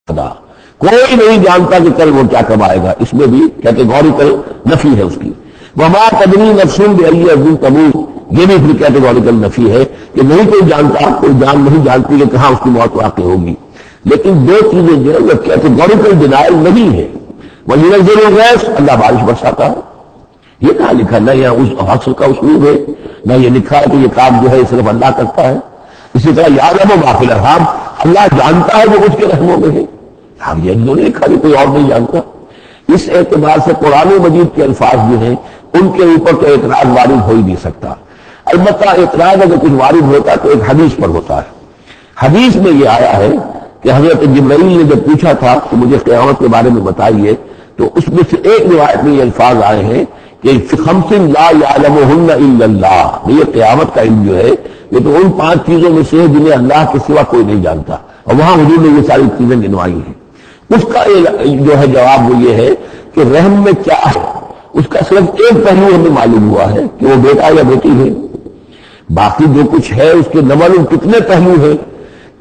خدا کوئی نہیں جانتا کہ کل وہ کیا کمائے گا. اس میں بھی کیٹیگوریکل نفی ہے اس کی. وما تدری نفس بأی ارض تموت، یہ بھی پھر کیٹیگوریکل نفی ہے کہ نہیں کوئی جانتا، کوئی جان نہیں جانتی کہ کہاں اس کی موت واقع ہوگی. لیکن دو چیزیں جو ہے وہ کیٹیگوریکل ڈینائل نہیں ہے. وَيُنَزِّلُ الْغَيْثَ، اللہ بارش برساتا ہے. یہ کہاں لکھا؟ نہ یہاں اس حصر کا اسلوب ہے، نہ یہ لکھا ہے کہ یہ کام جو ہے صرف اللہ کرتا ہے. اسی طرح یعلم ما فی الارحام، اللہ جانتا ہے جو اس کے رحموں میں ہے. ہم یہ نہیں لکھا کہ کوئی اور نہیں جانتا. اس اعتبار سے قرآن مجید کے الفاظ جو ہیں ان کے اوپر تو اعتراض وارد ہو ہی نہیں سکتا. البتہ اعتراض اگر کچھ وارد ہوتا تو ایک حدیث پر ہوتا ہے. حدیث میں یہ آیا ہے کہ حضرت جبرائیل نے جب پوچھا تھا کہ مجھے قیامت کے بارے میں بتائیے، تو اس میں سے ایک روایت میں یہ الفاظ آئے ہیں کہ خمس لا یعلمہن الا اللہ، یہ قیامت کا علم جو ہے یہ تو ان 5 چیزوں میں سے ہے جنہیں اللہ کے سوا کوئی نہیں جانتا. اور وہاں حضور نے یہ ساری چیزیں گنوائی ہیں. اس کا جو ہے جواب وہ یہ ہے کہ رحم میں کیا ہے اس کا صرف ایک پہلو ہمیں معلوم ہوا ہے کہ وہ بیٹا یا بیٹی ہے. باقی جو کچھ ہے اس کے نمل کتنے پہلو ہیں،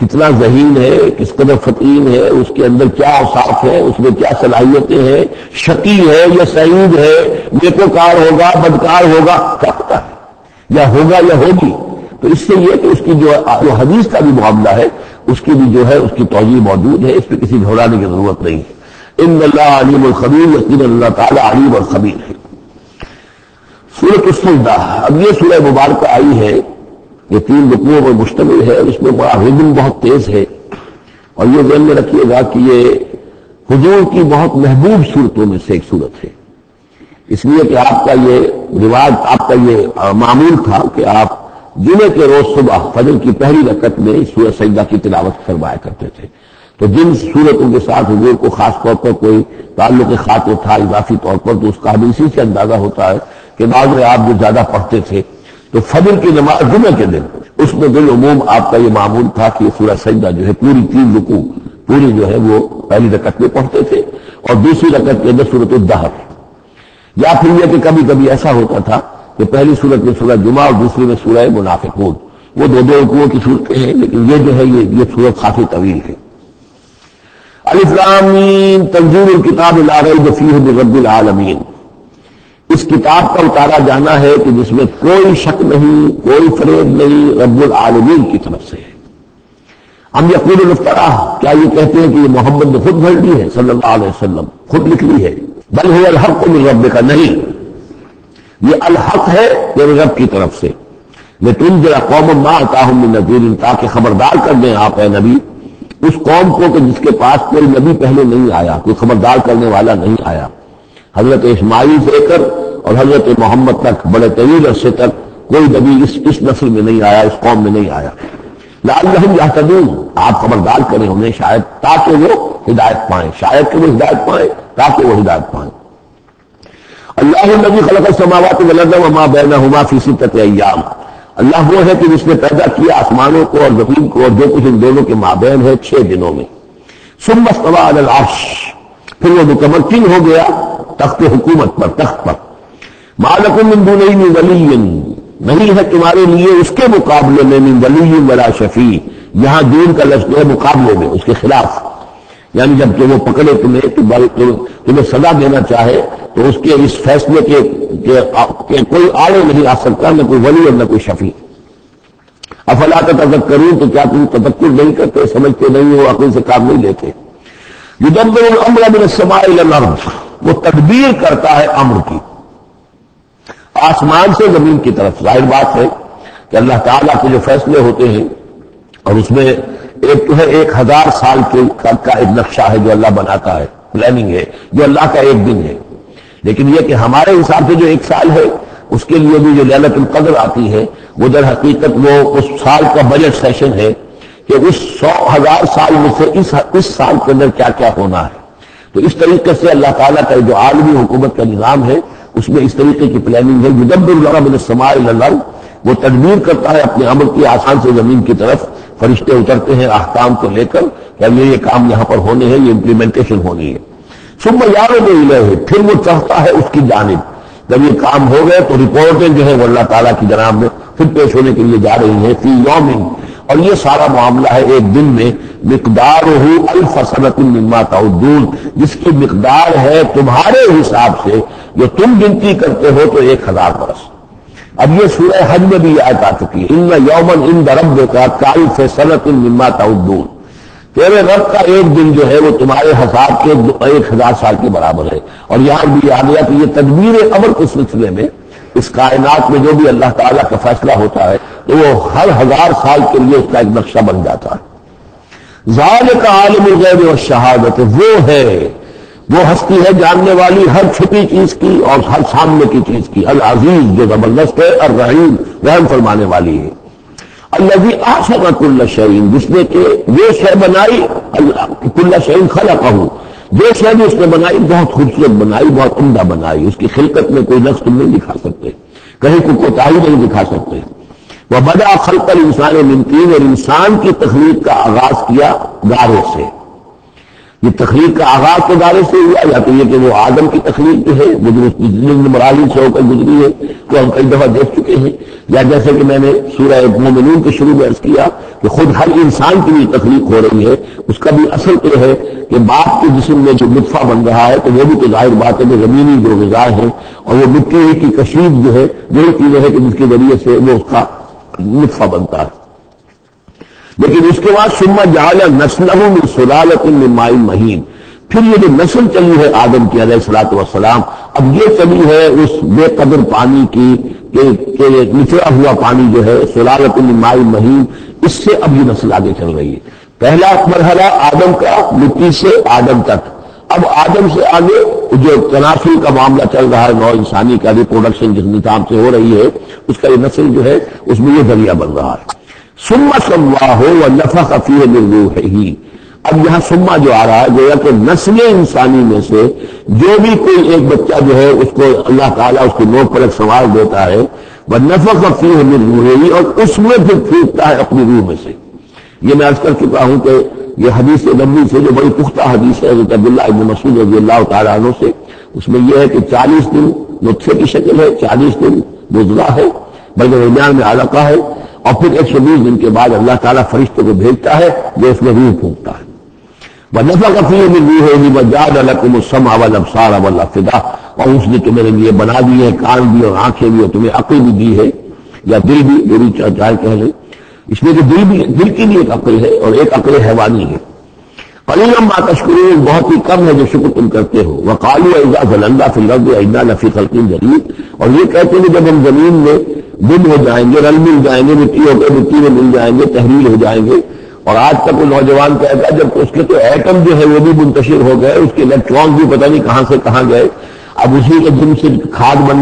کتنا ذہین ہے، کس قدر فطین ہے، اس کے اندر کیا اوصاف ہے، اس میں کیا صلاحیتیں ہیں، شقی ہے یا سعید ہے، نیکوکار ہوگا بدکار ہوگا، کیا پتہ ہے، یا ہوگا یا ہوگی. تو اس سے یہ کہ اس کی جو حدیث کا بھی معاملہ ہے اس کی بھی جو ہے اس کی توجیہ موجود ہے، اس پہ کسی گھبرانے کی ضرورت نہیں ہے. ان اللہ علیم الخبیر، یقینا اللہ تعالی علیم اور خبیر ہے. سورۃ السجدہ، اب یہ سورہ مبارکہ آئی ہے، یہ 3 رکوعوں پر مشتمل ہے، اس میں ردم بہت تیز ہے. اور یہ ذہن میں رکھیے گا کہ یہ حضور کی بہت محبوب صورتوں میں سے ایک صورت ہے، اس لیے کہ آپ کا یہ رواج، آپ کا یہ معمول تھا کہ آپ جمعے کے روز صبح فجر کی پہلی رکعت میں سورہ سجدہ کی تلاوت فرمایا کرتے تھے. تو جن صورتوں کے ساتھ حضور کو خاص طور پر کوئی تعلق خاطر تھا اضافی طور پر، تو اس کا ہمیں اسی سے اندازہ ہوتا ہے کہ بعض میں آپ جو زیادہ پڑھتے تھے تو فجر کی نماز جمعے کے دن اس میں بالعموم آپ کا یہ معمول تھا کہ سورہ سجدہ جو ہے پوری 3 رکوع پوری جو ہے وہ پہلی رکعت میں پڑھتے تھے، اور دوسری رکعت کے اندر سورۃ الدہر. یا پھر یہ کہ کبھی کبھی ایسا ہوتا تھا کہ پہلی صورت میں سورہ جمعہ اور دوسری میں سورہ منافقون، وہ 2 رکوعوں کی صورتیں ہیں، لیکن یہ جو ہے یہ صورت کافی طویل ہے. الف لام میم تنزیل الکتاب لا ریب فیہ من رب العالمین، اس کتاب کا اتارا جانا ہے کہ جس میں کوئی شک نہیں، کوئی فریب نہیں، رب العالمین کی طرف سے ہے. ہم یقول الافتراء، کیا یہ کہتے ہیں کہ یہ محمد نے خود گھڑ لی ہے صلی اللہ علیہ وسلم، خود لکھ لی ہے؟ بل هو الحق من ربک، نہیں، یہ الحق ہے تیرے رب کی طرف سے. لتنذر قوما ما اتاهم من نذیر، تاکہ خبردار کر دیں آپ اے نبی اس قوم کو کہ جس کے پاس کوئی نبی پہلے نہیں آیا، کوئی خبردار کرنے والا نہیں آیا. حضرت اسماعیل سے لے کر اور حضرت محمد تک بڑے طویل عرصے تک کوئی نبی اس نسل میں نہیں آیا، اس قوم میں نہیں آیا. لعلہم یہتدون، آپ خبردار کریں انہیں شاید تاکہ وہ ہدایت پائیں، شاید کہ وہ ہدایت پائیں، تاکہ وہ ہدایت پائیں. اللہ الذی خلق السماوات والارض وما بینہما فی 6 ایام، اللہ وہ ہے کہ جس نے پیدا کیا آسمانوں کو اور زمین کو اور جو کچھ ان دونوں کے مابین ہے 6 دنوں میں. ثم استوى علی العرش، پھر وہ متمکن ہو گیا تخت حکومت پر، تخت پر. ما لکم من دونہ من ولی، نہیں ہے تمہارے لیے اس کے مقابلے میں من ولی ولا شفیع، یہاں دین کا لفظ ہے مقابلے میں، اس کے خلاف، یعنی جب کہ وہ پکڑے تمہیں سزا دینا چاہے تو اس کے اس فیصلے کے کوئی آڑے نہیں آ سکتا، نہ کوئی ولی اور نہ کوئی شفیع. افلا تتذکرون، تو کیا تم تذکر نہیں کرتے، سمجھتے نہیں ہو، عقل سے کام نہیں لیتے. یدبر الامر من السماء الى الارض، وہ تدبیر کرتا ہے امر کی آسمان سے زمین کی طرف. ظاہر بات ہے کہ اللہ تعالیٰ کے جو فیصلے ہوتے ہیں، اور اس میں ایک تو ہے 1000 سال کا ایک نقشہ ہے جو اللہ بناتا ہے، پلاننگ ہے، جو اللہ کا ایک دن ہے. لیکن یہ کہ ہمارے حساب سے جو 1 سال ہے اس کے لیے بھی جو لیلۃ القدر آتی ہے وہ در حقیقت وہ اس سال کا بجٹ سیشن ہے کہ اس 100,000 سال میں سے اس سال کے اندر کیا کیا ہونا ہے. تو اس طریقے سے اللہ تعالیٰ کا جو عالمی حکومت کا نظام ہے اس میں اس طریقے کی پلاننگ ہے. یدبر الامر من السماء الى الارض، وہ تدبیر کرتا ہے اپنے امر کی آسمان سے زمین کی طرف. فرشتے اترتے ہیں احکام کو لے کر کہ یہ کام یہاں پر ہونے ہیں، یہ امپلیمنٹیشن ہونی ہے. ثم یعرج الیہ، پھر وہ چڑھتا ہے اس کی جانب. جب یہ کام ہو گئے تو رپورٹیں جو ہے وہ اللہ تعالیٰ کی جناب میں پھر پیش ہونے کے لیے جا رہی ہیں. فی یوم، اور یہ سارا معاملہ ہے ایک دن میں مقدارہ الف سنۃ مما تعدون، جس کی مقدار ہے تمہارے حساب سے جو تم گنتی کرتے ہو تو 1000 برس۔ اب یہ سورہ حج میں بھی آیت آ چکی ہے، ان یوما عند ربک کالف سنۃ مما تعدون، تیرے رب کا ایک دن جو ہے وہ تمہارے حساب کے 1000 سال کے برابر ہے۔ اور یہاں بھی آ گیا کہ یہ تدبیر امر کے سلسلے میں اس کائنات میں جو بھی اللہ تعالیٰ کا فیصلہ ہوتا ہے تو وہ ہر 1000 سال کے لیے اس کا ایک نقشہ بن جاتا ہے۔ ذالک عالم الغیب والشہادت، وہ ہے، وہ ہستی ہے جاننے والی ہر چھپی چیز کی اور ہر سامنے کی چیز کی، العزیز جو زبردست ہے، الرحیم رحم فرمانے والی ہے، الذی احسن کل شیء، جس نے کہ یہ شے بنائی، کل شیء خلقہ، جو شے بھی اس نے بنائی بہت خوبصورت بنائی، بہت عمدہ بنائی، اس کی خلقت میں کوئی نقص تم نہیں دکھا سکتے، کہیں کوئی کوتاہی نہیں دکھا سکتے۔ وبدأ خلق الانسان من طین، اور انسان کی تخلیق کا آغاز کیا گارے سے۔ یہ تخلیق کا آغاز کے دائرے سے ہوا، یا تو یہ کہ وہ آدم کی تخلیق جو ہے وہ جو مراحل سے ہو کر گزری ہے تو ہم کئی دفعہ دیکھ چکے ہیں، یا جیسے کہ میں نے سورہ مومنون کے شروع میں عرض کیا کہ خود ہر انسان کی بھی تخلیق ہو رہی ہے، اس کا بھی اصل تو ہے کہ باپ کے جسم میں جو نطفہ بن رہا ہے تو وہ بھی تو ظاہر بات ہے کہ زمینی جو غذا ہے اور وہ مٹی کی کشید جو ہے وہی چیزیں ہیں کہ جس کے ذریعے سے وہ اس کا نطفہ بنتا ہے۔ لیکن اس کے بعد ثم جعل نسلہ من سلالۃ من ماء مہین، پھر یہ جو نسل چلی ہے آدم کی علیہ الصلوۃ والسلام، اب یہ چلی ہے اس بے قدر پانی کی کہ نچڑا ہوا پانی جو ہے سلالۃ من ماء مہین، اس سے اب یہ نسل آگے چل رہی ہے۔ پہلا مرحلہ آدم کا مٹی سے آدم تک، اب آدم سے آگے جو تناسل کا معاملہ چل رہا ہے نوع انسانی کا ریپروڈکشن جس نظام سے ہو رہی ہے اس کا یہ نسل جو ہے اس میں یہ ذریعہ بن رہا ہے۔ ثم سواه ونفخ فيه من روحه، اب یہاں سما جو آ رہا ہے گویا کہ نسل انسانی میں سے جو بھی کوئی ایک بچہ جو ہے اس کو اللہ تعالیٰ اس کی نوک پر ایک سوال دیتا ہے، ونفخ فيه من روحه، اور اس میں پھر پھونکتا ہے اپنی روح میں سے۔ یہ میں عرض کر چکا ہوں کہ یہ حدیث نبوی سے جو بڑی پختہ حدیث ہے حضرت عبداللہ ابن مسعود رضی اللہ تعالیٰ عنہ سے، اس میں یہ ہے کہ 40 دن نطفے کی شکل ہے، 40 دن مضغہ ہے، بلکہ درمیان میں علقہ ہے، اور پھر 120 دن کے بعد اللہ تعالیٰ فرشتے کو بھیجتا ہے جو اس میں روح پھونکتا ہے۔ وَنَفَخَ فِيهِ مِن رُوحِهِ وَجَعَلَ لَكُمُ السَّمْعَ وَالْأَبْصَارَ وَالْأَفْئِدَةَ، اور اس نے تمہارے لیے بنا دیے کان بھی اور آنکھیں بھی اور تمہیں عقل بھی دی ہے، یا دل بھی، جو بھی چاہے کہہ لیں، اس میں کہ دل کی بھی ایک عقل ہے اور ایک عقل حیوانی ہے۔ قَلِيلًا مَا تَشْكُرُونَ، بہت ہی کم ہے جو شکر تم کرتے ہو۔ وَقَالُوا إِذَا ضَلَلْنَا فِي الْأَرْضِ إِنَّا لَفِي خَلْقٍ جَدِيدٍ، اور یہ کہتے ہیں کہ جب ہم زمین میں گم ہو جائیں گے، رل مل جائیں گے، مٹی ہو کر مٹی میں مل جائیں گے، تحلیل ہو جائیں گے، اور آج تک وہ نوجوان کہتا ہے جب اس کے تو ایٹم جو ہے وہ بھی منتشر ہو گئے، اس کے الیکٹران بھی پتہ نہیں کہاں سے کہاں گئے، اب اسی کے جن سے کھاد بن